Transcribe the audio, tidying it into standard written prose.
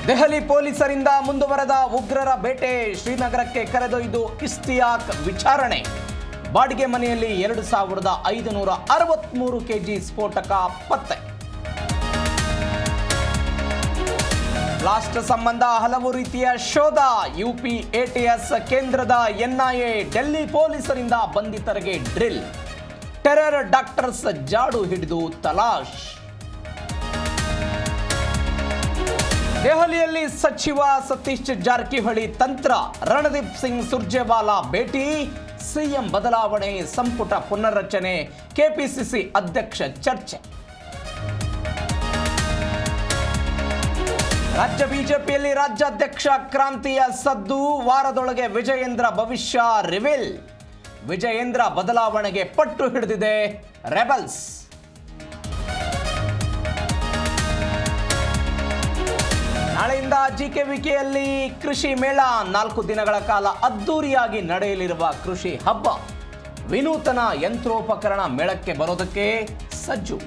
ದೆಹಲಿ ಪೊಲೀಸರಿಂದ ಮುಂದುವರೆದ ಉಗ್ರರ ಬೇಟೆ. ಶ್ರೀನಗರಕ್ಕೆ ಕರೆದೊಯ್ದು ಇಸ್ತಿಯಾಕ್ ವಿಚಾರಣೆ. ಬಾಡಿಗೆ ಮನೆಯಲ್ಲಿ 2563 ಕೆಜಿ ಸ್ಫೋಟಕ ಪತ್ತೆ. ಬ್ಲಾಸ್ಟ್ ಸಂಬಂಧ ಹಲವು ರೀತಿಯ ಶೋಧ. ಯುಪಿ ಎಟಿಎಸ್ ಕೇಂದ್ರದ ಎನ್ಐಎ, ಡೆಲ್ಲಿ ಪೊಲೀಸರಿಂದ ಬಂಧಿತರಿಗೆ ಡ್ರಿಲ್. ಟೆರರ್ ಡಾಕ್ಟರ್ಸ್ ಜಾಡು ಹಿಡಿದು ತಲಾಶ್. ದೆಹಲಿಯಲ್ಲಿ ಸಚಿವ ಸತೀಶ್ ಜಾರಕಿಹೊಳಿ ತಂತ್ರ. ರಣದೀಪ್ ಸಿಂಗ್ ಸುರ್ಜೇವಾಲಾ ಭೇಟಿ. ಸಿಎಂ ಬದಲಾವಣೆ, ಸಂಪುಟ ಪುನರ್ರಚನೆ, ಕೆಪಿಸಿಸಿ ಅಧ್ಯಕ್ಷ ಚರ್ಚೆ. ರಾಜ್ಯ ಬಿಜೆಪಿಯಲ್ಲಿ ರಾಜ್ಯಾಧ್ಯಕ್ಷ ಕ್ರಾಂತಿಯ ಸದ್ದು. ವಾರದೊಳಗೆ ವಿಜಯೇಂದ್ರ ಭವಿಷ್ಯ ರಿವೀಲ್. ವಿಜಯೇಂದ್ರ ಬದಲಾವಣೆಗೆ ಪಟ್ಟು ಹಿಡಿದಿದೆ ರೆಬಲ್ಸ್. ನಾಳೆಯಿಂದ ಜಿಕೆವಿಕೆಯಲ್ಲಿ ಕೃಷಿ ಮೇಳ. 4 ದಿನಗಳ ಕಾಲ ಅದ್ದೂರಿಯಾಗಿ ನಡೆಯಲಿರುವ ಕೃಷಿ ಹಬ್ಬ. ವಿನೂತನ ಯಂತ್ರೋಪಕರಣ ಮೇಳಕ್ಕೆ ಬರೋದಕ್ಕೆ ಸಜ್ಜು.